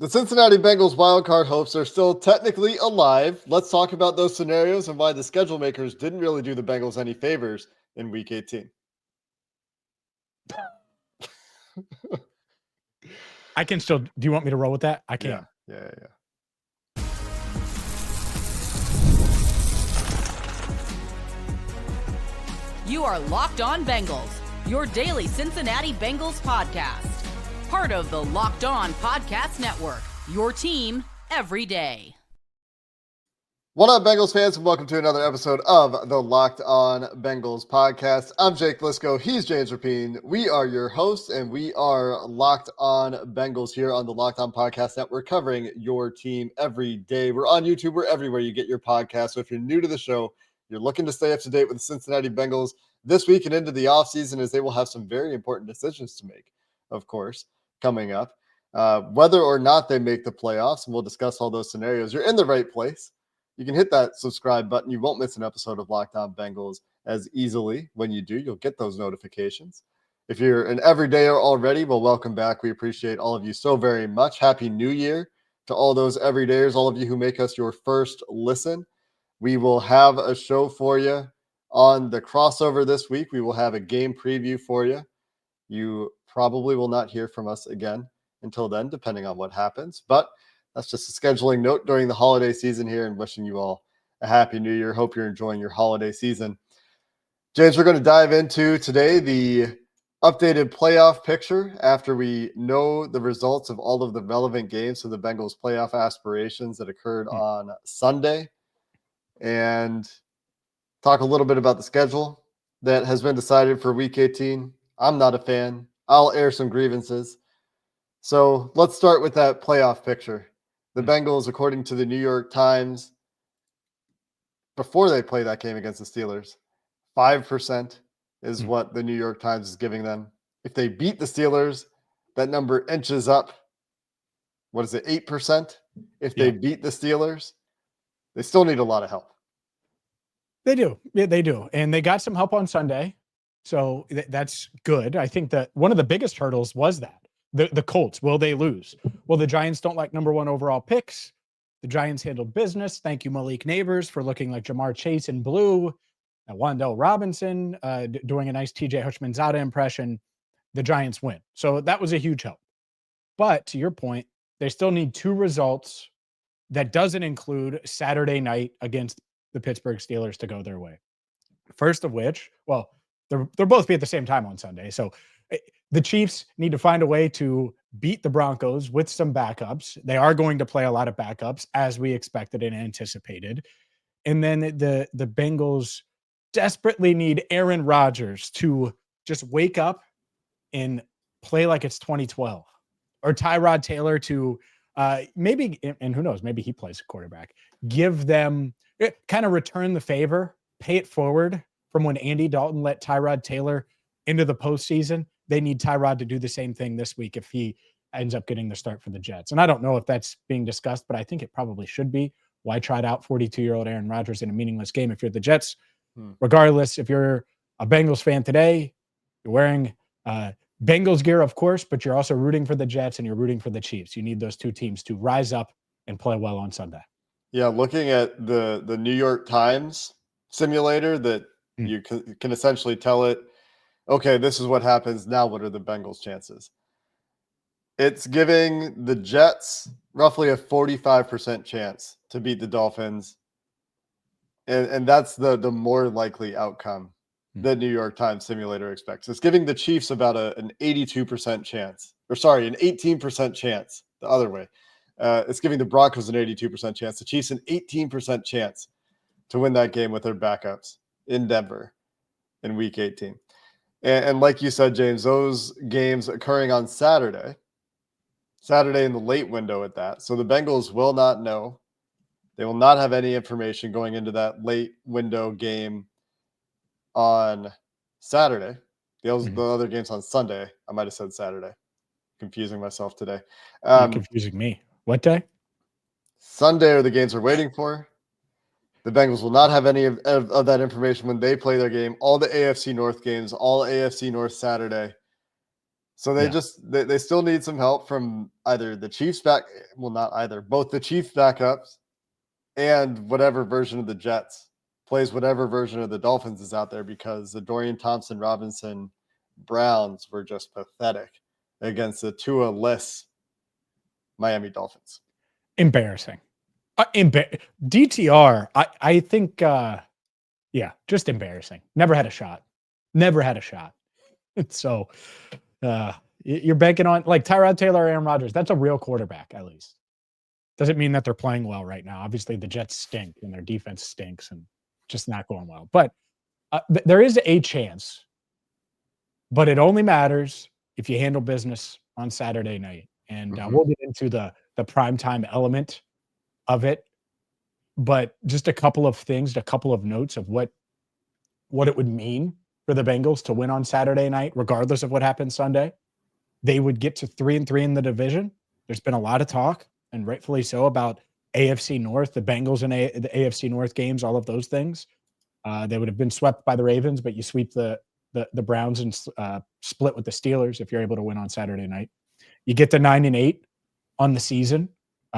The Cincinnati Bengals wildcard hopes are still technically alive. Let's talk about those scenarios and why the schedule makers didn't really do the Bengals any favors in Week 18. I can still. Do you want me to roll with that? I can. Yeah. You are Locked On Bengals, your daily Cincinnati Bengals podcast. Part of the Locked On Podcast Network, your team every day. What up, Bengals fans, and welcome to another episode of the Locked On Bengals podcast. I'm Jake Liscow. He's James Rapien. We are your hosts, and we are Locked On Bengals here on the Locked On Podcast Network, covering your team every day. We're on YouTube. We're everywhere you get your podcast. So if you're new to the show, you're looking to stay up to date with the Cincinnati Bengals this week and into the offseason, as they will have some very important decisions to make, of course, coming up. Whether or not they make the playoffs, and we'll discuss all those scenarios, you're in the right place. You can hit that subscribe button. You won't miss an episode of Locked On Bengals as easily. When you do, you'll get those notifications. If you're an everydayer already, well, welcome back. We appreciate all of you so very much. Happy New Year to all those everydayers, all of you who make us your first listen. We will have a show for you on the crossover this week. We will have a game preview for you. You probably will not hear from us again until then, depending on what happens. But that's just a scheduling note during the holiday season here, and wishing you all a happy new year. Hope you're enjoying your holiday season. James, we're going to dive into today the updated playoff picture after we know the results of all of the relevant games for the Bengals playoff aspirations that occurred on Sunday, and talk a little bit about the schedule that has been decided for Week 18. I'm not a fan. I'll air some grievances. So let's start with that playoff picture. The Bengals, according to the New York Times, before they play that game against the Steelers, 5% is what the New York Times is giving them. If they beat the Steelers, that number inches up. What is it, 8%? If they beat the Steelers, they still need a lot of help. They do. Yeah, they do. And they got some help on Sunday. So that's good. I think that one of the biggest hurdles was that. The Colts, will they lose? Well, the Giants don't like number one overall picks. The Giants handled business. Thank you, Malik Neighbors, for looking like Jamar Chase in blue. And Wan'Dale Robinson doing a nice TJ Houshmandzadeh impression. The Giants win. So that was a huge help. But to your point, they still need two results that doesn't include Saturday night against the Pittsburgh Steelers to go their way. First of which, well, they'll both be at the same time on Sunday. So the Chiefs need to find a way to beat the Broncos with some backups. They are going to play a lot of backups, as we expected and anticipated. And then the Bengals desperately need Aaron Rodgers to just wake up and play like it's 2012. Or Tyrod Taylor to maybe, and who knows, maybe he plays quarterback. Give them, kind of return the favor, pay it forward from when Andy Dalton let Tyrod Taylor into the postseason. They need Tyrod to do the same thing this week if he ends up getting the start for the Jets. And I don't know if that's being discussed, but I think it probably should be. Why try out 42-year-old Aaron Rodgers in a meaningless game if you're the Jets? Regardless, if you're a Bengals fan today, you're wearing Bengals gear, of course, but you're also rooting for the Jets and you're rooting for the Chiefs. You need those two teams to rise up and play well on Sunday. Yeah, looking at the New York Times simulator that you can essentially tell it, okay, this is what happens. Now what are the Bengals' chances? It's giving the Jets roughly a 45% chance to beat the Dolphins. And that's the more likely outcome that New York Times simulator expects. It's giving the Chiefs about an 82% chance. Or sorry, an 18% chance the other way. It's giving the Broncos an 82% chance. The Chiefs an 18% chance to win that game with their backups in Denver in Week 18. And like you said, James, those games occurring on Saturday in the late window at that. So the Bengals will not know. They will not have any information going into that late window game on Saturday. The other games on Sunday. I might have said Saturday. Confusing myself today. You're confusing me. What day? Sunday are the games we're waiting for. The Bengals will not have any of that information when they play their game. All the AFC North games, all AFC North Saturday. So they still need some help from either the Chiefs not either, both the Chiefs backups and whatever version of the Jets plays whatever version of the Dolphins is out there, because the Dorian Thompson-Robinson Browns were just pathetic against the Tua-less Miami Dolphins. Embarrassing. DTR, I think, just embarrassing. Never had a shot. So you're banking on like Tyrod Taylor, Aaron Rodgers. That's a real quarterback, at least. Doesn't mean that they're playing well right now. Obviously, the Jets stink and their defense stinks and just not going well. But there is a chance, but it only matters if you handle business on Saturday night. And we'll get into the primetime element of it. But just a couple of things, a couple of notes of what it would mean for the Bengals to win on Saturday night, regardless of what happens Sunday. They would get to 3-3 in the division. There's been a lot of talk, and rightfully so, about AFC North, the Bengals and the AFC North games, all of those things. They would have been swept by the Ravens, but you sweep the Browns and split with the Steelers if you're able to win on Saturday night. You get to 9-8 on the season,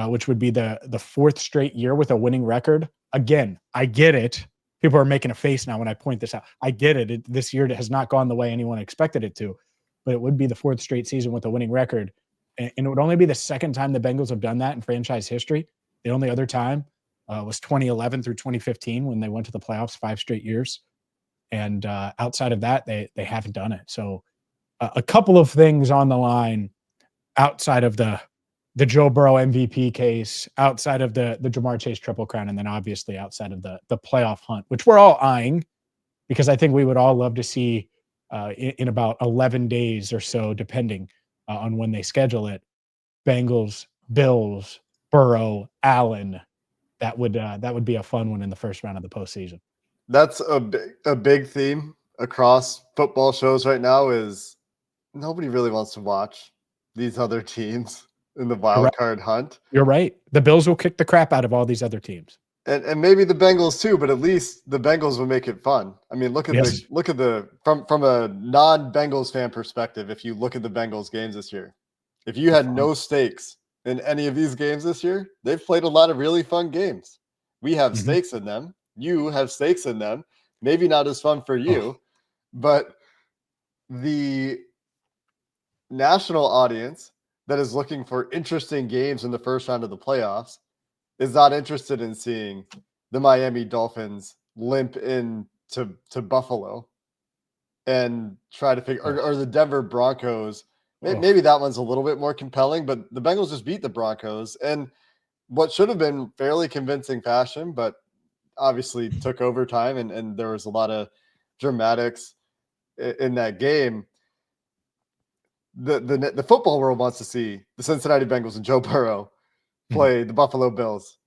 which would be the fourth straight year with a winning record. Again, I get it. People are making a face now when I point this out. I get it. This year has not gone the way anyone expected it to, but it would be the fourth straight season with a winning record. And it would only be the second time the Bengals have done that in franchise history. The only other time was 2011 through 2015 when they went to the playoffs 5 straight years. And outside of that, they haven't done it. So a couple of things on the line outside of the Joe Burrow MVP case, outside of the Jamar Chase Triple Crown, and then obviously outside of the playoff hunt, which we're all eyeing, because I think we would all love to see in about 11 days or so, depending on when they schedule it, Bengals, Bills, Burrow, Allen. That would be a fun one in the first round of the postseason. That's a big theme across football shows right now, is nobody really wants to watch these other teams in the wild card hunt. You're right. The Bills will kick the crap out of all these other teams. And maybe the Bengals too, but at least the Bengals will make it fun. I mean, look at from a non-Bengals fan perspective, if you look at the Bengals games this year, if you had no stakes in any of these games this year, they've played a lot of really fun games. We have stakes in them. You have stakes in them. Maybe not as fun for you, but the national audience that is looking for interesting games in the first round of the playoffs is not interested in seeing the Miami Dolphins limp to Buffalo and try to figure, or the Denver Broncos. Maybe that one's a little bit more compelling, but the Bengals just beat the Broncos in what should have been fairly convincing fashion, but obviously took overtime, and there was a lot of dramatics in that game. The football world wants to see the Cincinnati Bengals and Joe Burrow play the Buffalo Bills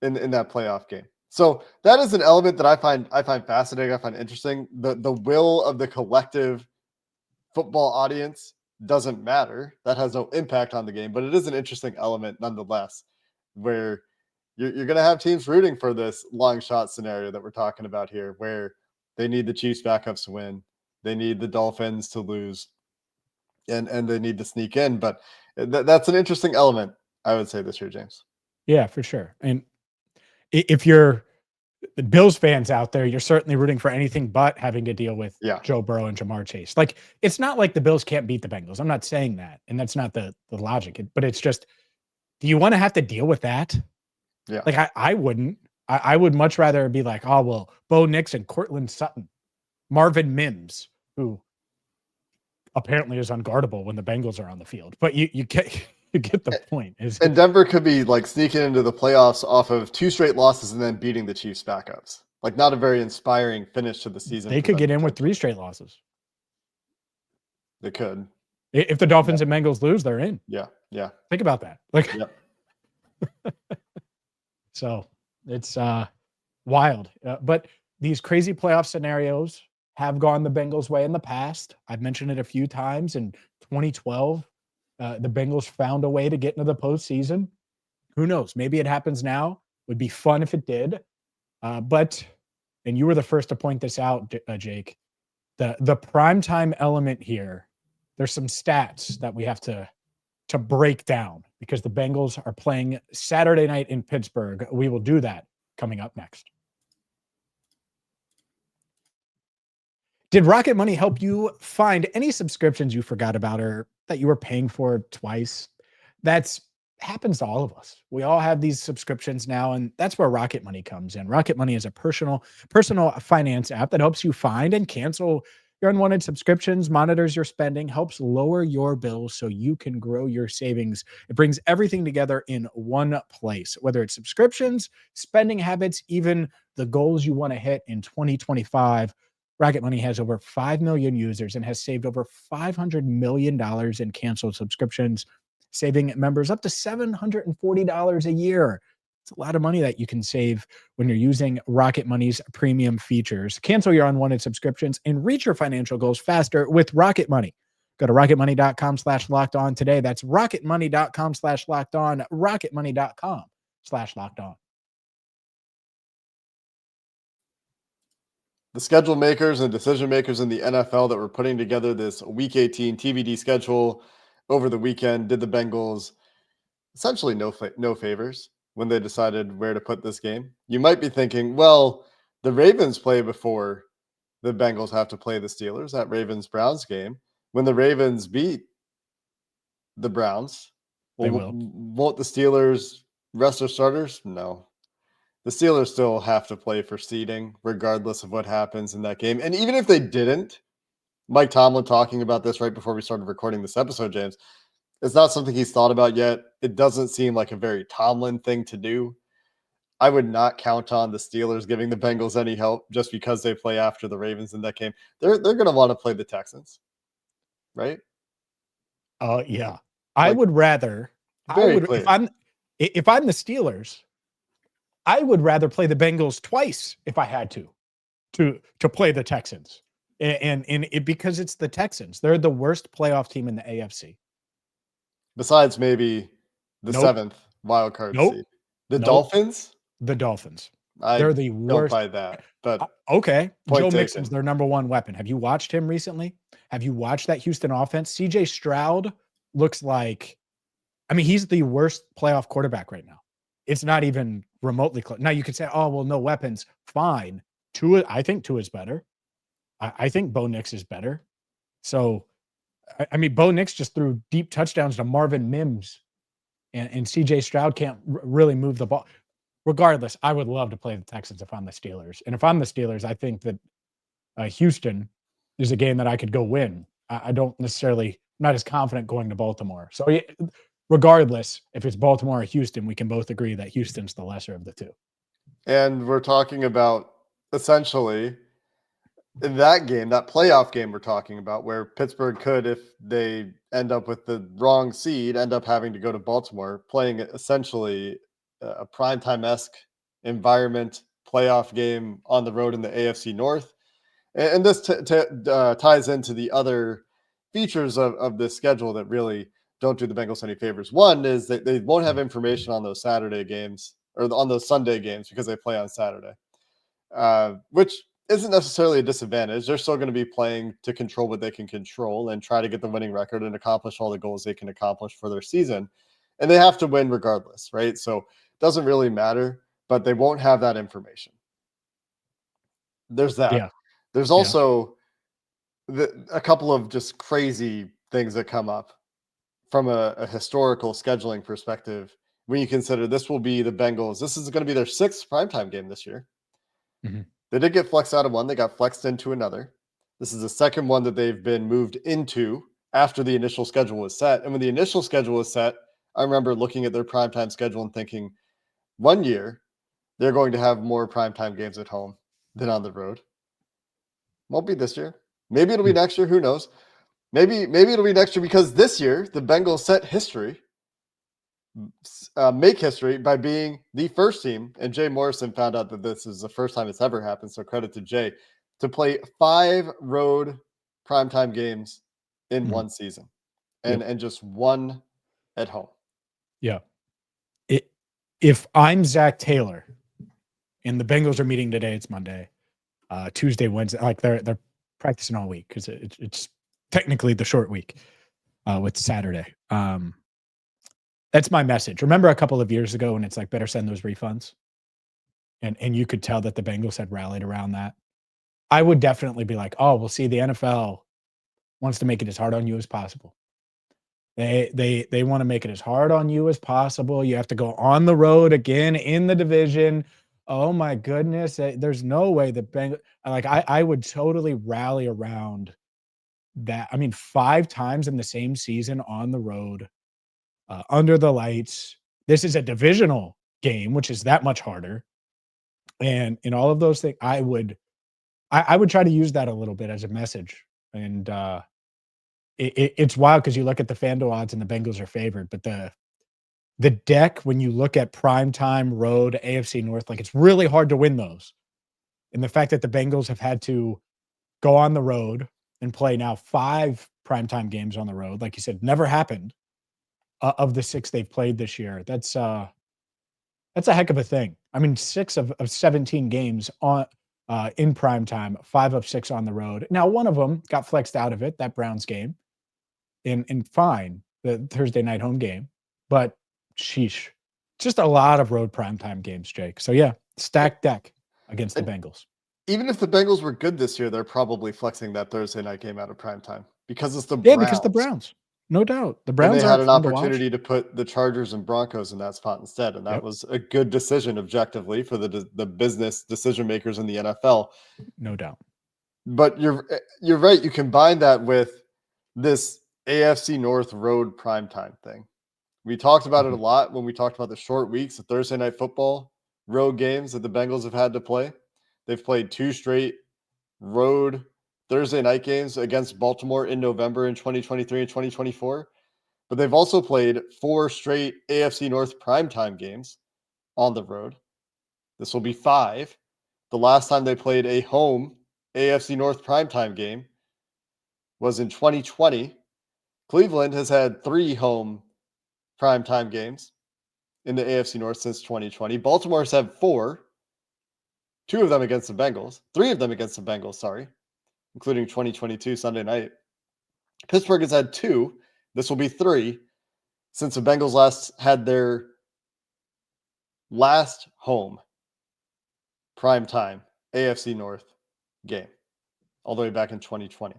in that playoff game. So that is an element that I find fascinating. I find interesting. The will of the collective football audience doesn't matter. That has no impact on the game, but it is an interesting element nonetheless, where you're going to have teams rooting for this long shot scenario that we're talking about here, where they need the Chiefs backups to win. They need the Dolphins to lose. And they need to sneak in. But that's an interesting element, I would say, this year, James. Yeah, for sure. And if you're the Bills fans out there, you're certainly rooting for anything but having to deal with Joe Burrow and Jamar Chase. Like, it's not like the Bills can't beat the Bengals. I'm not saying that. And that's not the logic. But it's just, do you want to have to deal with that? Yeah. Like, I wouldn't. I would much rather be like, oh, well, Bo Nix and Cortland Sutton, Marvin Mims, who apparently is unguardable when the Bengals are on the field. But you get the point. And Denver could be like sneaking into the playoffs off of 2 straight losses and then beating the Chiefs backups. Like, not a very inspiring finish to the season. They could get in with 3 straight losses. They could. If the Dolphins and Bengals lose, they're in. Yeah. Think about that. Like, so it's wild. But these crazy playoff scenarios have gone the Bengals' way in the past. I've mentioned it a few times. In 2012, the Bengals found a way to get into the postseason. Who knows? Maybe it happens now. Would be fun if it did. But you were the first to point this out, Jake, the primetime element here there's some stats that we have to break down because the Bengals are playing Saturday night in Pittsburgh. We will do that coming up next. Did Rocket Money help you find any subscriptions you forgot about or that you were paying for twice? That's happens to all of us. We all have these subscriptions now, and that's where Rocket Money comes in. Rocket Money is a personal finance app that helps you find and cancel your unwanted subscriptions, monitors your spending, helps lower your bills so you can grow your savings. It brings everything together in one place, whether it's subscriptions, spending habits, even the goals you want to hit in 2025. Rocket Money has over 5 million users and has saved over $500 million in canceled subscriptions, saving members up to $740 a year. It's a lot of money that you can save when you're using Rocket Money's premium features. Cancel your unwanted subscriptions and reach your financial goals faster with Rocket Money. Go to rocketmoney.com/locked on today. That's rocketmoney.com/locked on, rocketmoney.com/locked on. The schedule makers and decision makers in the NFL that were putting together this Week 18 TBD schedule over the weekend did the Bengals essentially no favors when they decided where to put this game. You might be thinking, well, the Ravens play before the Bengals have to play the Steelers, that Ravens-Browns game. When the Ravens beat the Browns, They will. Won't the Steelers rest their starters? No. The Steelers still have to play for seeding regardless of what happens in that game. And even if they didn't, Mike Tomlin talking about this right before we started recording this episode, James, it's not something he's thought about yet. It doesn't seem like a very Tomlin thing to do. I would not count on the Steelers giving the Bengals any help just because they play after the Ravens in that game. They're going to want to play the Texans, right? Yeah. I would rather if I'm the Steelers, I would rather play the Bengals twice if I had to play the Texans. And it because it's the Texans. They're the worst playoff team in the AFC. Besides maybe the seventh wild card seed. The Dolphins? The Dolphins. I They're the worst. Don't buy that. But okay. Joe taken. Mixon's their number one weapon. Have you watched him recently? Have you watched that Houston offense? CJ Stroud looks like, he's the worst playoff quarterback right now. It's not even remotely close. Now you could say, oh, well, no weapons. Fine. I think Tua is better. I think Bo Nix is better. So, Bo Nix just threw deep touchdowns to Marvin Mims, and CJ Stroud can't really move the ball. Regardless, I would love to play the Texans if I'm the Steelers. And if I'm the Steelers, I think that Houston is a game that I could go win. I don't necessarily, I'm not as confident going to Baltimore. So, regardless, if it's Baltimore or Houston, we can both agree that Houston's the lesser of the two. And we're talking about essentially in that game, that playoff game we're talking about, where Pittsburgh could, if they end up with the wrong seed, end up having to go to Baltimore, playing essentially a primetime-esque environment playoff game on the road in the AFC North. And this ties into the other features of this schedule that really don't do the Bengals any favors. One is that they won't have information on those Saturday games or on those Sunday games because they play on Saturday, which isn't necessarily a disadvantage. They're still going to be playing to control what they can control and try to get the winning record and accomplish all the goals they can accomplish for their season. And they have to win regardless, right? So it doesn't really matter, but they won't have that information. There's that. Yeah. There's also a couple of just crazy things that come up from a historical scheduling perspective when you consider this will be the Bengals. This is going to be their sixth primetime game this year. Mm-hmm. They did get flexed out of one. They got flexed into another. This is the second one that they've been moved into after the initial schedule was set. And when the initial schedule was set, I remember looking at their primetime schedule and thinking, one year, they're going to have more primetime games at home than on the road. Won't be this year. Maybe it'll be next year. Who knows? Maybe it'll be next year because this year, the Bengals set history, make history by being the first team, and Jay Morrison found out that this is the first time it's ever happened, so credit to Jay, to play 5 road primetime games in one season and just one at home. Yeah. If I'm Zach Taylor and the Bengals are meeting today, it's Monday, Tuesday, Wednesday, like they're practicing all week because it's technically the short week with Saturday. That's my message. Remember a couple of years ago when it's like better send those refunds, and you could tell that the Bengals had rallied around that. I would definitely be like, oh, we'll see, the NFL wants to make it as hard on you as possible. They want to make it as hard on you as possible. You have to go on the road again in the division. Oh my goodness, there's no way the Bengals, like I would totally rally around that. I mean, 5 times in the same season on the road, under the lights. This is a divisional game, which is that much harder. And in all of those things, I would try to use that a little bit as a message. And it's wild because you look at the FanDuel odds and the Bengals are favored, but the deck, when you look at primetime road AFC North, like it's really hard to win those. And the fact that the Bengals have had to go on the road and play now 5 primetime games on the road, like you said, never happened of the 6 they've played this year. That's a heck of a thing. I mean, 6 of 17 games on in primetime, 5 of 6 on the road. Now, one of them got flexed out of it, that Browns game, and fine, the Thursday night home game, but sheesh, just a lot of road primetime games, Jake. So yeah, stacked deck against the Bengals. Even if the Bengals were good this year, they're probably flexing that Thursday night game out of primetime because it's the Yeah, Browns. because the Browns. No doubt. The And Browns they had an fun to opportunity watch. to put the Chargers and Broncos in that spot instead, and that Yep. was a good decision objectively for the business decision makers in the NFL. No doubt. But you're right. You combine that with this AFC North road primetime thing. We talked about it a lot when we talked about the short weeks, the Thursday night football road games that the Bengals have had to play. They've played 2 straight road Thursday night games against Baltimore in November in 2023 and 2024. But they've also played 4 straight AFC North primetime games on the road. This will be 5. The last time they played a home AFC North primetime game was in 2020. Cleveland has had 3 home primetime games in the AFC North since 2020. Baltimore's had 4, 2 of them against the Bengals, 3 of them against the Bengals, sorry, including 2022 Sunday night. Pittsburgh has had 2. This will be 3 since the Bengals last had their last home primetime AFC North game all the way back in 2020.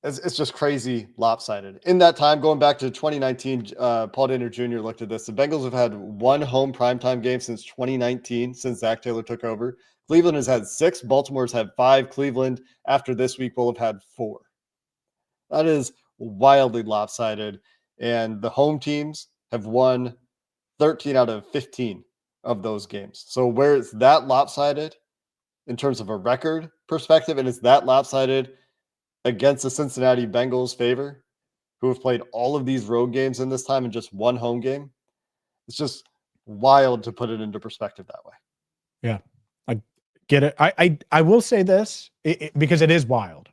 It's just crazy lopsided. In that time, going back to 2019, Paul Dehner Jr. looked at this. The Bengals have had 1 home primetime game since 2019, since Zach Taylor took over. Cleveland has had 6. Baltimore's had 5. Cleveland, after this week, will have had 4. That is wildly lopsided. And the home teams have won 13 out of 15 of those games. So where it's that lopsided in terms of a record perspective, and it's that lopsided against the Cincinnati Bengals favor, who have played all of these road games in this time and just 1 home game. It's just wild to put it into perspective that way. Yeah, I get it. I will say this because it is wild,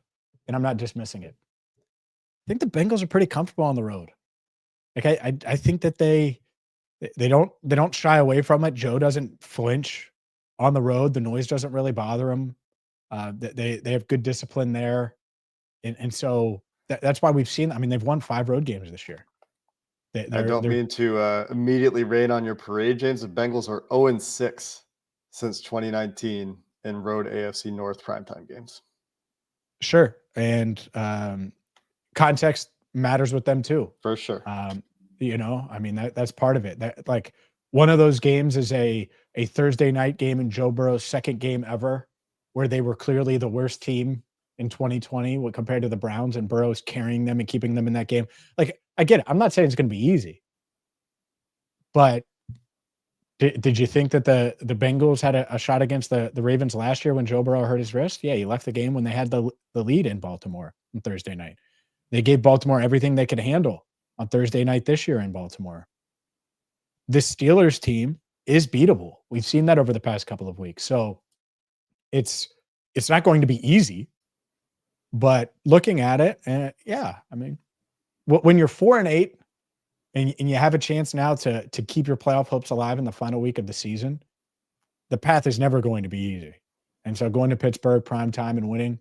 and I'm not dismissing it. I think the Bengals are pretty comfortable on the road. Like I think that they don't shy away from it. Joe doesn't flinch on the road. The noise doesn't really bother him. They have good discipline there. And so that's why we've seen, I mean, they've won 5 road games this year. I don't mean to immediately rain on your parade, James. The Bengals are 0-6 since 2019 in road AFC North primetime games. Sure. And context matters with them too. For sure. You know, I mean, that's part of it. That, like, one of those games is a Thursday night game in Joe Burrow's 2nd game ever, where they were clearly the worst team in 2020 compared to the Browns, and Burrow's carrying them and keeping them in that game. Like, I get it. I'm not saying it's going to be easy, but did you think that the Bengals had a shot against the Ravens last year when Joe Burrow hurt his wrist? Yeah, he left the game when they had the lead in Baltimore on Thursday night. They gave Baltimore everything they could handle on Thursday night this year in Baltimore. This Steelers team is beatable. We've seen that over the past couple of weeks. So it's not going to be easy. But looking at it, yeah, I mean, when you're 4-8 and you have a chance now to keep your playoff hopes alive in the final week of the season, the path is never going to be easy. And so going to Pittsburgh primetime and winning,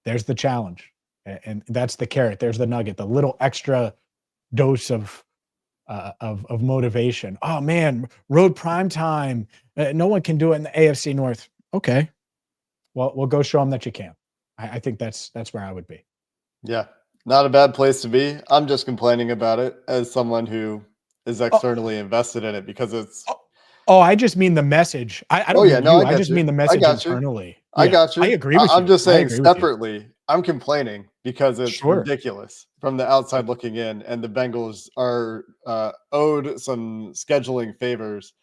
there's the challenge. And that's the carrot. There's the nugget, the little extra dose of motivation. Oh man, road prime time. No one can do it in the AFC North. Okay, well, we'll go show them that you can. I think that's where I would be. Yeah, not a bad place to be. I'm just complaining about it as someone who is externally invested in it because it's. Oh, I just mean the message. I don't mean no, you. I I get just you. mean the I message got you. internally. I Yeah, got you. I agree with you. I'm just I saying agree with you. separately, I'm complaining because it's Sure. ridiculous from the outside looking in, and the Bengals are owed some scheduling favors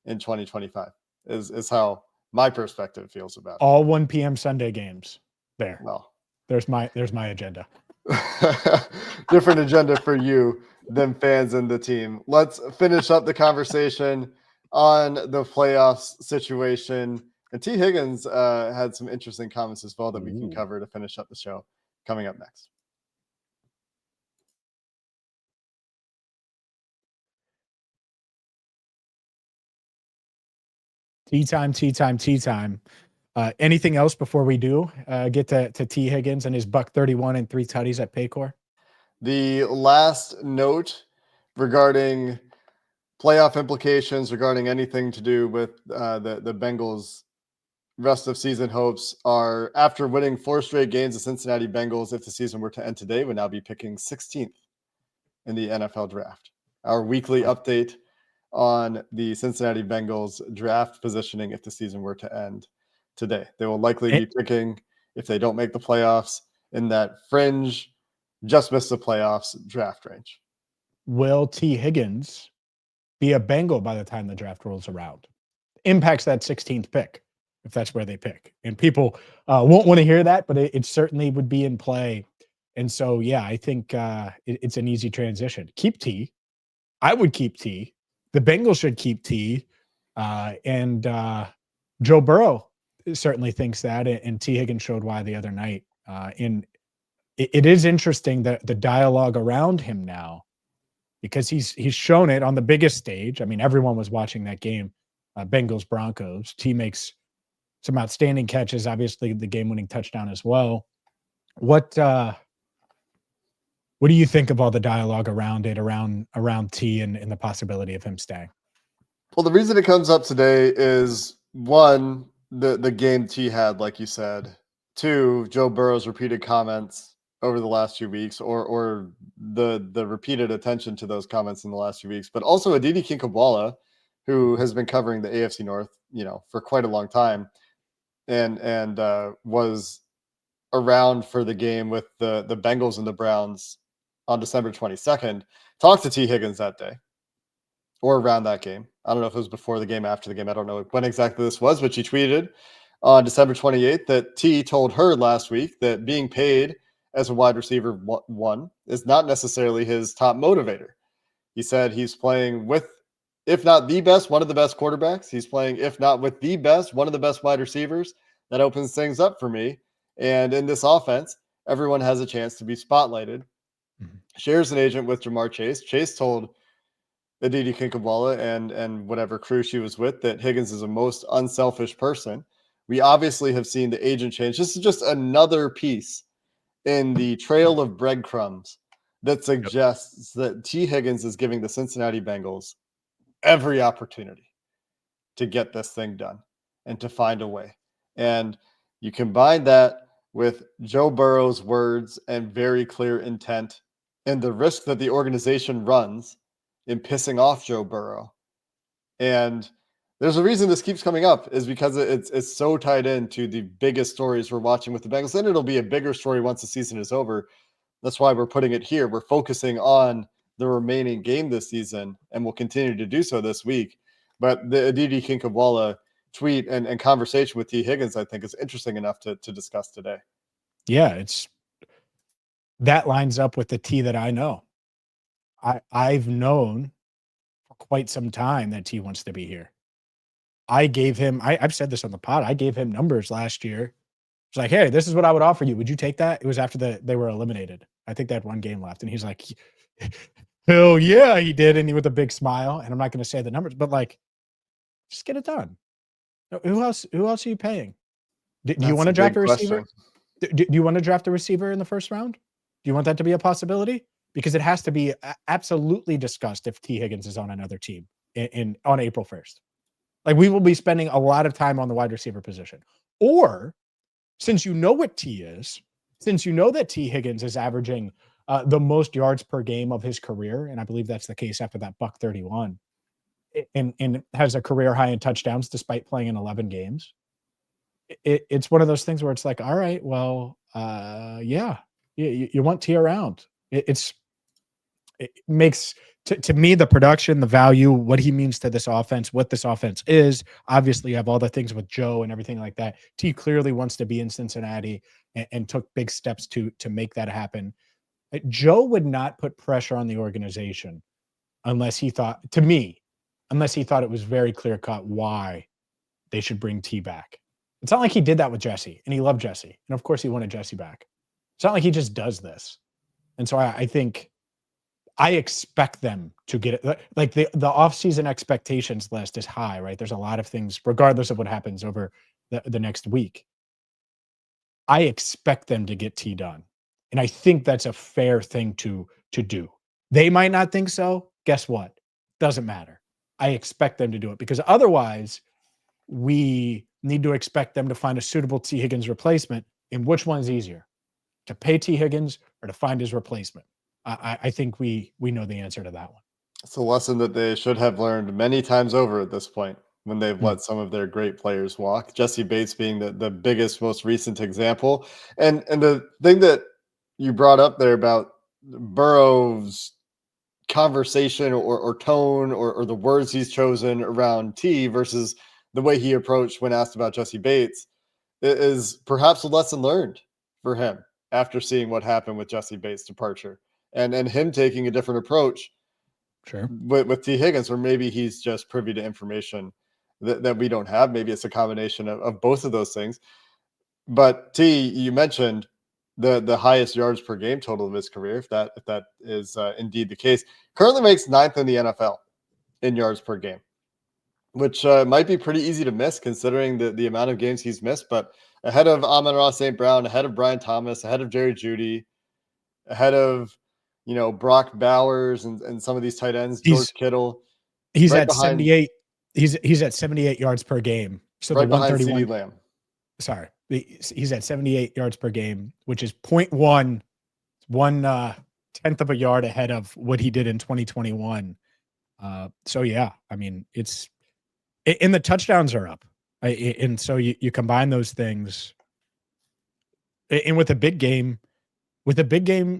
in 2025. Is how my perspective feels about it. All 1 p.m. Sunday games. There. Well, There's my agenda. different agenda for you than fans and the team. Let's finish up the conversation on the playoffs situation. And Tee Higgins had some interesting comments as well that we can cover to finish up the show coming up next. Tea time. Anything else before we do get to Tee Higgins and his $131 and 3 tutties at Paycor? The last note regarding playoff implications, regarding anything to do with the Bengals' rest of season hopes are after winning 4 straight games, the Cincinnati Bengals, if the season were to end today, would now be picking 16th in the NFL draft. Our weekly update on the Cincinnati Bengals draft positioning if the season were to end today. They will likely be picking, if they don't make the playoffs, in that fringe, just miss the playoffs draft range. Will Tee Higgins be a Bengal by the time the draft rolls around? Impacts that 16th pick, if that's where they pick. And people won't want to hear that, but it certainly would be in play. And so, yeah, I think it's an easy transition. Keep Tee. I would keep Tee. The Bengals should keep Tee. And Joe Burrow certainly thinks that. And Tee Higgins showed why the other night. And it is interesting that the dialogue around him now, because he's shown it on the biggest stage. I mean, everyone was watching that game, Bengals Broncos. Tee makes some outstanding catches, obviously the game-winning touchdown as well. What do you think of all the dialogue around it, around Tee and the possibility of him staying? Well, the reason it comes up today is, one, the game Tee had, like you said. 2, Joe Burrow's repeated comments over the last few weeks, or the repeated attention to those comments in the last few weeks, but also Aditi Kinkhabwala, who has been covering the AFC North, for quite a long time, and was around for the game with the Bengals and the Browns on December 22nd, talked to Tee Higgins that day or around that game. I don't know if it was before the game, after the game. I don't know when exactly this was, but she tweeted on December 28th that Tee told her last week that being paid as a wide receiver one is not necessarily his top motivator. He said he's playing with, if not the best, one of the best quarterbacks. He's playing, if not with the best, one of the best wide receivers. That opens things up for me. And in this offense, everyone has a chance to be spotlighted. Mm-hmm. Shares an agent with Jamar Chase. Chase told Aditi Kinkhabwala and whatever crew she was with that Higgins is a most unselfish person. We obviously have seen the agent change. This is just another piece in the trail of breadcrumbs that suggests that Tee Higgins is giving the Cincinnati Bengals every opportunity to get this thing done and to find a way. And you combine that with Joe Burrow's words and very clear intent and the risk that the organization runs in pissing off Joe Burrow. And there's a reason this keeps coming up, is because it's so tied into the biggest stories we're watching with the Bengals. And it'll be a bigger story once the season is over. That's why we're putting it here. We're focusing on the remaining game this season, and we'll continue to do so this week. But the Aditi Kinkhabwala tweet and conversation with Tee Higgins, I think, is interesting enough to discuss today. Yeah, that lines up with the Tee that I know. I've known for quite some time that Tee wants to be here. I gave him, I've said this on the pod, I gave him numbers last year. It's like, hey, this is what I would offer you. Would you take that? It was after they were eliminated. I think they had 1 game left. And he's like, hell yeah, he did. And he with a big smile. And I'm not going to say the numbers, but like, just get it done. Who else are you paying? Do you want to draft a receiver? Do you want to draft a receiver in the first round? Do you want that to be a possibility? Because it has to be absolutely discussed if Tee Higgins is on another team on April 1st. Like, we will be spending a lot of time on the wide receiver position. Or, since you know what T is, since you know that Tee Higgins is averaging the most yards per game of his career, and I believe that's the case after that buck 31, and has a career high in touchdowns despite playing in 11 games. It's one of those things where it's like, all right, well, yeah, you want T around. It makes to me the production, the value, what he means to this offense, what this offense is. Obviously, you have all the things with Joe and everything like that. T clearly wants to be in Cincinnati and took big steps to make that happen. Joe would not put pressure on the organization unless he thought, to me, unless he thought it was very clear cut why they should bring T back. It's not like he did that with Jesse, and he loved Jesse, and of course he wanted Jesse back. It's not like he just does this. And so I think I expect them to get it. Like, the offseason expectations list is high, right? There's a lot of things, regardless of what happens over the next week. I expect them to get T done. And I think that's a fair thing to do. They might not think so. Guess what? Doesn't matter. I expect them to do it, because otherwise we need to expect them to find a suitable Tee Higgins replacement. And which one's easier, to pay Tee Higgins or to find his replacement? I think we know the answer to that one. It's a lesson that they should have learned many times over at this point, when they've let some of their great players walk. Jesse Bates being the biggest, most recent example. And the thing that you brought up there about Burrow's conversation or tone or the words he's chosen around T versus the way he approached when asked about Jesse Bates is perhaps a lesson learned for him after seeing what happened with Jesse Bates' departure, and him taking a different approach Sure. with Tee Higgins, or maybe he's just privy to information that we don't have. Maybe it's a combination of both of those things. But T, you mentioned the highest yards per game total of his career, if that is indeed the case. Currently makes 9th in the NFL in yards per game, which might be pretty easy to miss considering the amount of games he's missed. But ahead of Amon-Ra St. Brown, ahead of Brian Thomas, ahead of Jerry Jeudy, ahead of Brock Bowers and some of these tight ends, George Kittle. He's right at behind, 78. He's at 78 yards per game. So right the behind 131. CeeDee Lamb. Sorry, he's at 78 yards per game, which is 0.1 tenth of a yard ahead of what he did in 2021. So yeah, I mean, it's and the touchdowns are up, and so you combine those things, and with a big game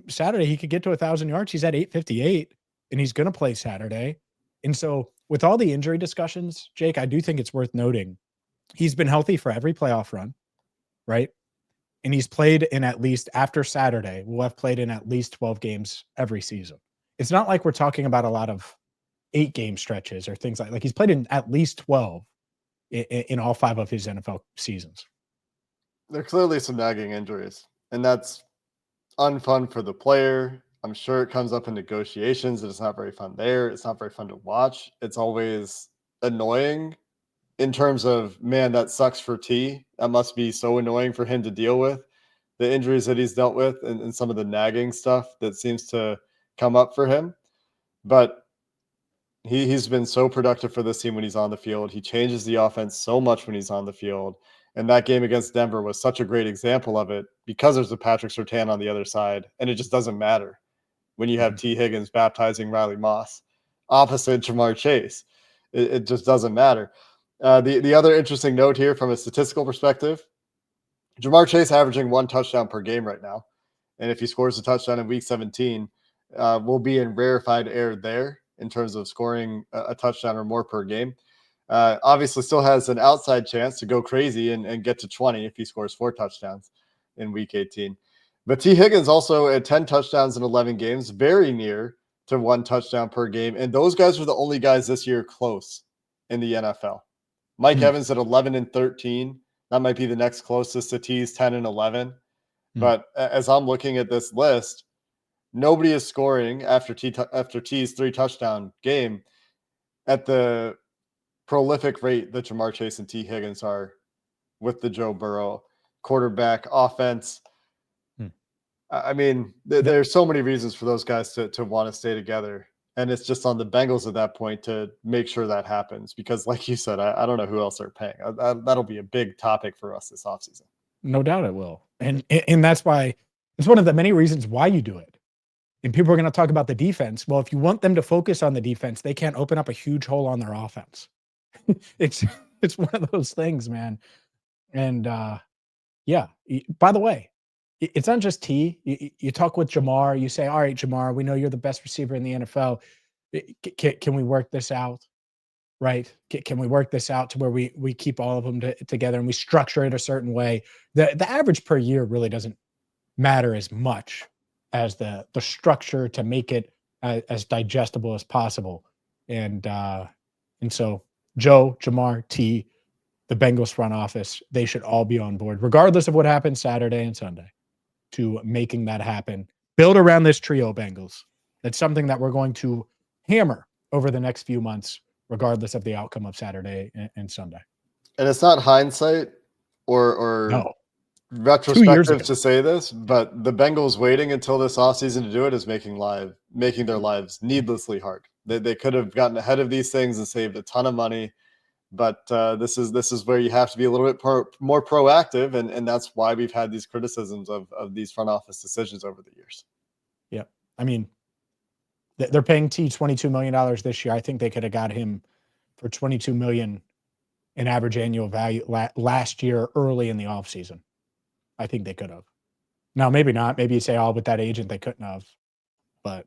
Saturday, he could get to 1,000 yards. He's at 858, and he's going to play Saturday. And so, with all the injury discussions, Jake, I do think it's worth noting he's been healthy for every playoff run, right? And he's played in at least, after Saturday, will have played in at least 12 games every season. It's not like we're talking about a lot of 8-game stretches or things like he's played in at least 12 in all 5 of his NFL seasons. There are clearly some nagging injuries, and that's unfun for the player. I'm sure it comes up in negotiations, and it's not very fun there. It's not very fun to watch. It's always annoying in terms of, man, that sucks for T. That must be so annoying for him to deal with, the injuries that he's dealt with and some of the nagging stuff that seems to come up for him. But he's been so productive for this team when he's on the field. He changes the offense so much when he's on the field. And that game against Denver was such a great example of it, because there's a Patrick Surtain on the other side, and it just doesn't matter when you have Tee Higgins baptizing Riley Moss opposite Jamar Chase. It just doesn't matter. The other interesting note here from a statistical perspective, Jamar Chase averaging 1 touchdown per game right now. And if he scores a touchdown in week 17, we'll be in rarefied air there in terms of scoring a touchdown or more per game. Obviously still has an outside chance to go crazy and get to 20 if he scores 4 touchdowns in week 18. But Tee Higgins also at 10 touchdowns in 11 games, very near to 1 touchdown per game. And those guys were the only guys this year close in the NFL. Mike Evans at 11 and 13. That might be the next closest to T's 10 and 11. But as I'm looking at this list, nobody is scoring after T's 3 touchdown game at the prolific rate that Jamar Chase and Tee Higgins are with the Joe Burrow quarterback, offense. I mean, there's so many reasons for those guys to want to stay together. And it's just on the Bengals at that point to make sure that happens. Because like you said, I don't know who else they're paying. That'll be a big topic for us this offseason. No doubt it will. And that's why it's one of the many reasons why you do it. And people are going to talk about the defense. Well, if you want them to focus on the defense, they can't open up a huge hole on their offense. It's one of those things, man. And yeah, by the way, it's not just T. You talk with Jamar, you say, all right, Jamar, we know you're the best receiver in the NFL. Can we work this out? Right? Can we work this out to where we keep all of them together and we structure it a certain way? The average per year really doesn't matter as much as the structure to make it as digestible as possible. And so Joe, Jamar, T, the Bengals front office, they should all be on board, regardless of what happens Saturday and Sunday, to making that happen. Build around this trio, Bengals. That's something that we're going to hammer over the next few months, regardless of the outcome of Saturday and Sunday. And it's not hindsight or No. retrospective to say this, but the Bengals waiting until this offseason to do it is making their lives needlessly hard. They could have gotten ahead of these things and saved a ton of money. But this is where you have to be a little bit more proactive, and that's why we've had these criticisms of these front office decisions over the years. Yeah, I mean, they're paying T $22 million this year. I think they could have got him for $22 million in average annual value last year early in the offseason. I think they could have. Now, maybe not. Maybe you say, oh, with that agent, they couldn't have. But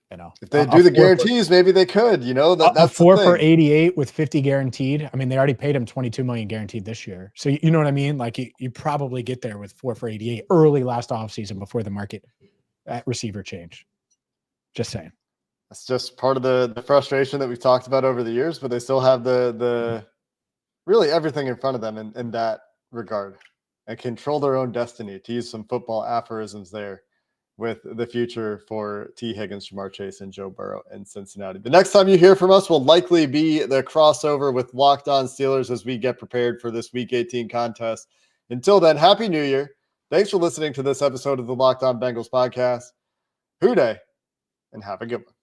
if they do the guarantees, maybe they could. That's a 4 for 88 with 50 guaranteed. I mean, they already paid him $22 million guaranteed this year. So you know what I mean? Like you probably get there with 4 for 88 early last offseason before the market at receiver changed. Just saying. That's just part of the frustration that we've talked about over the years, but they still have the really everything in front of them in that regard and control their own destiny, to use some football aphorisms there, with the future for Tee Higgins, Jamar Chase, and Joe Burrow in Cincinnati. The next time you hear from us will likely be the crossover with Locked On Steelers as we get prepared for this Week 18 contest. Until then, Happy New Year. Thanks for listening to this episode of the Locked On Bengals podcast. Hoo day, and have a good one.